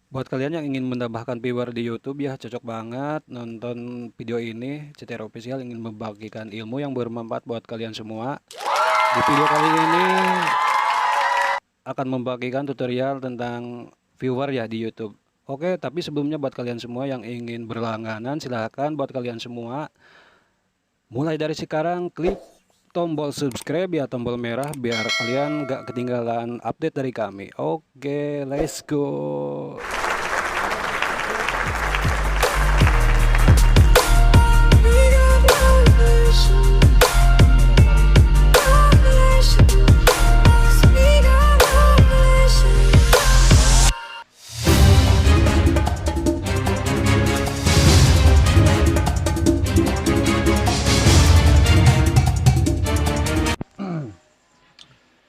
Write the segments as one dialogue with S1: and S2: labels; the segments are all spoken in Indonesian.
S1: Buat kalian yang ingin menambahkan viewer di YouTube ya, cocok banget nonton video ini. CTR Official ingin membagikan ilmu yang bermanfaat buat kalian semua. Di video kali ini akan membagikan tutorial tentang viewer ya di YouTube. Oke, tapi sebelumnya buat kalian semua yang ingin berlangganan, silahkan buat kalian semua. Mulai dari sekarang klik tombol subscribe ya, tombol merah, biar kalian gak ketinggalan update dari kami. Oke, let's go.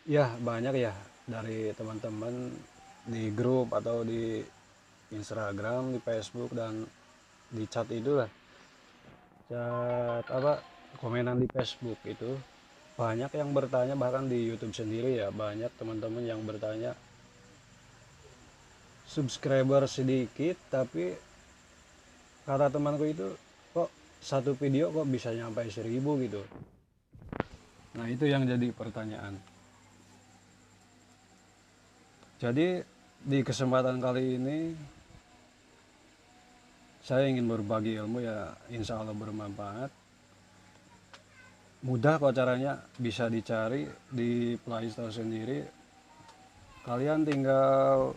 S1: Ya, banyak ya dari teman-teman di grup atau di Instagram, di Facebook dan di chat itu lah. Chat apa komenan di Facebook itu banyak yang bertanya, bahkan di YouTube sendiri ya banyak teman-teman yang bertanya, subscriber sedikit tapi kata temanku itu kok satu video kok bisa nyampe 1000 gitu. Nah, itu yang jadi pertanyaan. Jadi di kesempatan kali ini saya ingin berbagi ilmu ya, insya Allah bermanfaat. Mudah kok caranya, bisa dicari di Play Store sendiri. Kalian tinggal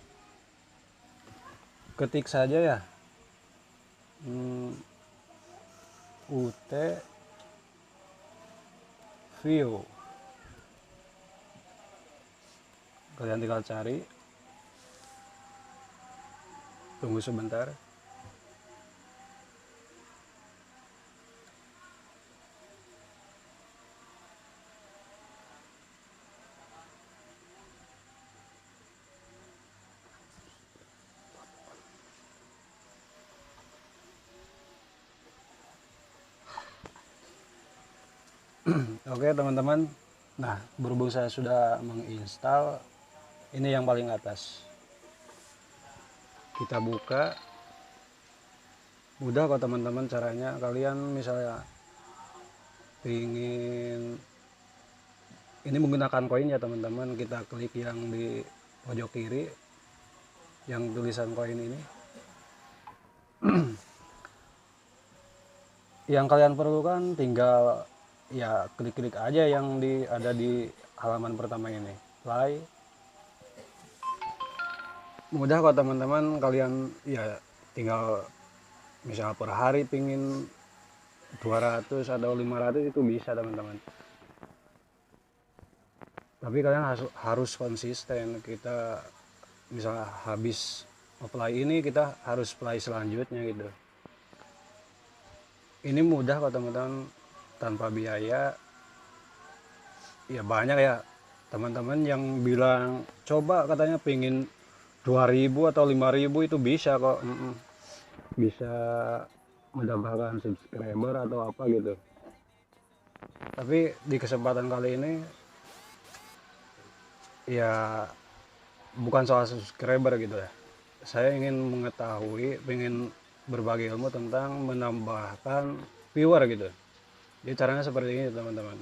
S1: ketik saja ya, UT View. Kalian tinggal cari, tunggu sebentar. Oke teman-teman, nah berhubung saya sudah menginstal, ini yang paling atas. Kita buka, mudah kok teman-teman caranya. Kalian misalnya ingin ini menggunakan koin ya teman-teman, kita klik yang di pojok kiri yang tulisan koin ini. Yang kalian perlukan tinggal ya klik-klik aja yang ada di halaman pertama ini, play. Mudah kok teman-teman, kalian ya tinggal misal per hari pingin 200 atau 500 itu bisa teman-teman, tapi kalian harus konsisten. Kita misalnya habis apply ini, kita harus play selanjutnya gitu. Ini mudah kok teman-teman, tanpa biaya. Ya banyak ya teman-teman yang bilang coba katanya pingin 2000 atau 5000 itu bisa kok. Bisa mendapatkan subscriber atau apa gitu. Tapi di kesempatan kali ini ya bukan soal subscriber gitu ya. Saya ingin mengetahui, ingin berbagi ilmu tentang menambahkan viewer gitu. Jadi caranya seperti ini teman-teman.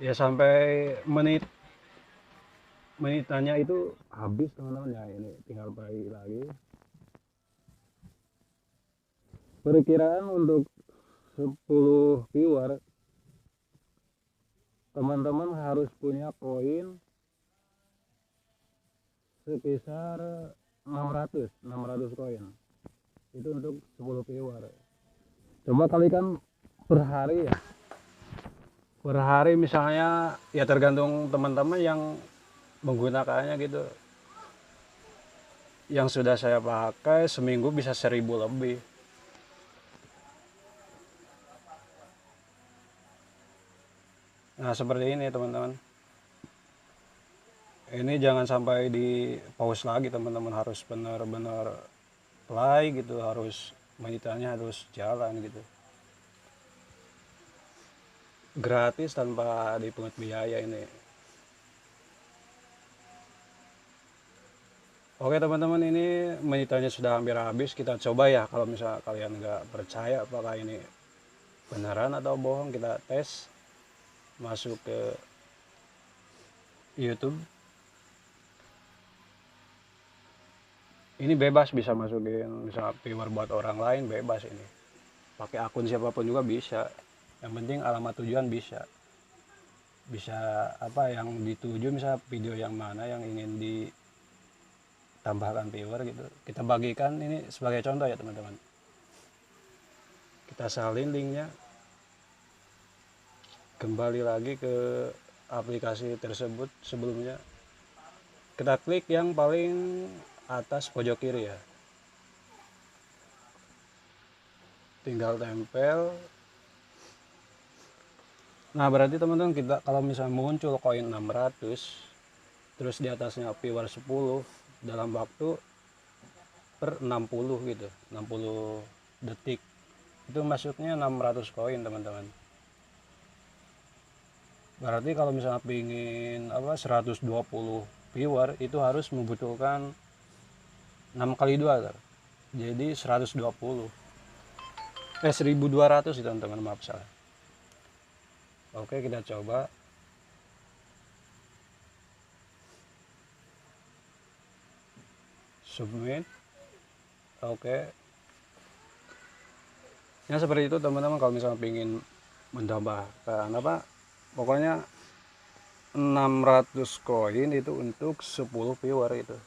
S1: Ya sampai menitannya itu habis teman-teman ya, ini tinggal balik lagi. Perkiraan untuk 10 viewer teman-teman harus punya koin sekitar 600 koin. Itu untuk 10 viewer. Coba kalikan per hari ya. Per hari misalnya ya tergantung teman-teman yang menggunakannya gitu. Yang sudah saya pakai seminggu bisa 1000 lebih. Nah seperti ini teman-teman. Ini jangan sampai di pause lagi teman-teman, harus benar-benar play gitu, harus menitanya harus jalan gitu. Gratis tanpa dipungut biaya ini. Oke teman-teman, ini menitannya sudah hampir habis. Kita coba ya, kalau misal kalian nggak percaya apakah ini beneran atau bohong, kita tes masuk ke YouTube. Ini bebas, bisa masukin misal viewer buat orang lain, bebas ini. Pakai akun siapapun juga bisa. Yang penting alamat tujuan bisa. Bisa apa yang dituju, misal video yang mana yang ingin ditambahkan viewer gitu. Kita bagikan ini sebagai contoh ya teman-teman. Kita salin linknya. Kembali lagi ke aplikasi tersebut sebelumnya. Kita klik yang paling atas pojok kiri ya. Tinggal tempel. Nah berarti teman-teman, kita kalau misalnya muncul koin 600 terus di atasnya viewer 10 dalam waktu per 60 gitu, 60 detik, itu masuknya 600 koin teman-teman. Berarti kalau misalnya pingin 120 viewer itu harus membutuhkan 6 kali 2 jadi 120 1200 itu teman-teman, maaf salah. Oke, kita coba. Submit. Oke. Ya seperti itu teman-teman, kalau misalnya ingin menambahkan pokoknya 600 koin itu untuk 10 viewer itu.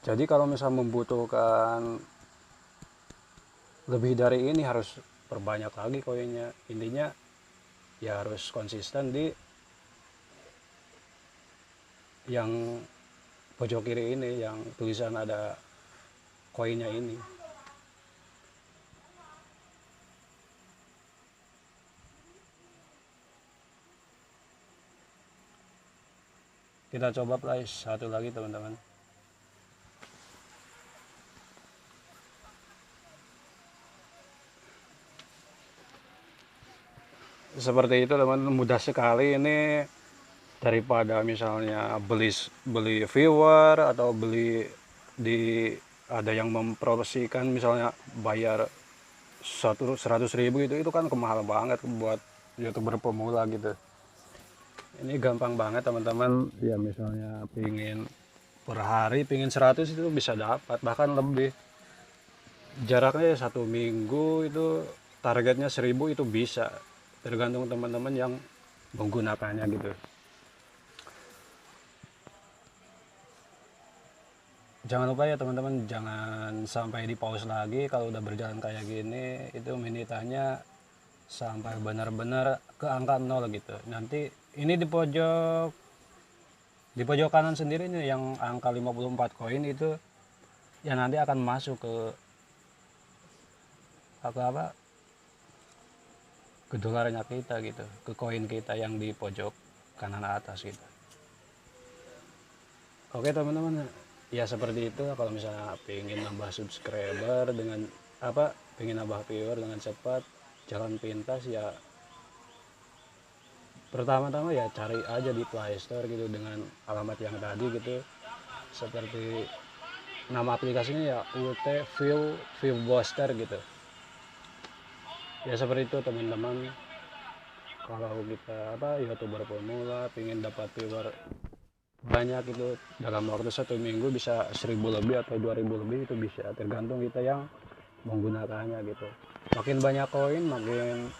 S1: Jadi kalau misalnya membutuhkan lebih dari ini harus perbanyak lagi koinnya. Intinya ya harus konsisten di yang pojok kiri ini, yang tulisan ada koinnya ini. Kita coba play satu lagi teman-teman. Seperti itu teman-teman, mudah sekali ini. Daripada misalnya beli viewer atau beli ada yang mempromosikan misalnya bayar 100.000 itu kan kemahal banget buat YouTuber pemula gitu. Ini gampang banget teman-teman ya, misalnya pingin per hari pingin 100 itu bisa dapat, bahkan lebih. Jaraknya 1 minggu itu targetnya 1000 itu bisa, tergantung teman-teman yang menggunakannya gitu. Jangan lupa ya teman-teman, jangan sampai di pause lagi. Kalau udah berjalan kayak gini itu menitannya sampai benar-benar ke angka 0 gitu. Nanti ini di pojok kanan sendiri nih yang angka 54 koin itu ya nanti akan masuk ke ke dolarnya kita gitu, ke koin kita yang di pojok kanan atas gitu. Oke teman-teman, ya seperti itu. Kalau misalnya pengen nambah subscriber dengan pengen nambah viewer dengan cepat, jalan pintas ya, pertama-tama ya cari aja di Play Store gitu dengan alamat yang tadi gitu, seperti nama aplikasinya ya UT View Booster gitu ya. Seperti itu teman-teman, kalau kita YouTuber pemula pengen dapat viewer banyak itu dalam waktu 1 minggu bisa 1000 lebih atau 2000 lebih, itu bisa, tergantung kita yang menggunakannya gitu. Makin banyak koin makin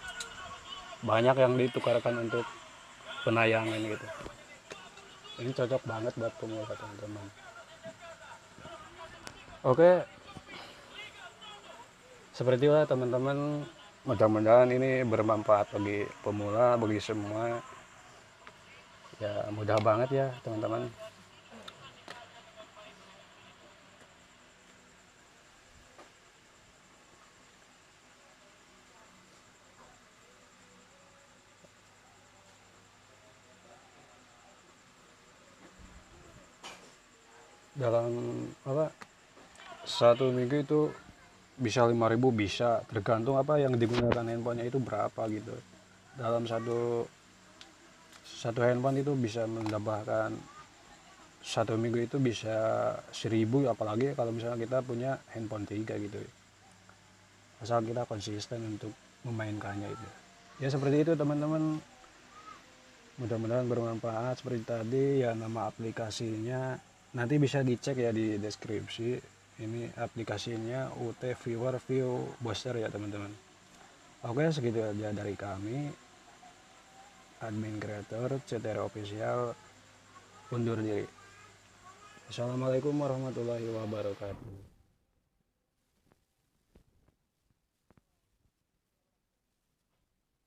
S1: banyak yang ditukarkan untuk penayangan gitu. Ini cocok banget buat pemula teman-teman. Oke, seperti itulah teman-teman, mudah-mudahan ini bermanfaat bagi pemula, bagi semua ya. Mudah banget ya teman-teman. Dalam 1 minggu itu bisa 5000, bisa tergantung yang digunakan handphonenya itu berapa gitu. Dalam satu handphone itu bisa menambahkan satu minggu itu bisa 1000, apalagi kalau misalnya kita punya handphone 3 gitu, asal kita konsisten untuk memainkannya itu. Ya seperti itu teman-teman, mudah-mudahan bermanfaat. Seperti tadi ya, nama aplikasinya nanti bisa dicek ya di deskripsi. Ini aplikasinya UT Viewer View Booster ya teman-teman. Oke, segitu aja dari kami, admin kreator CTR Official, undur diri. Assalamualaikum warahmatullahi wabarakatuh.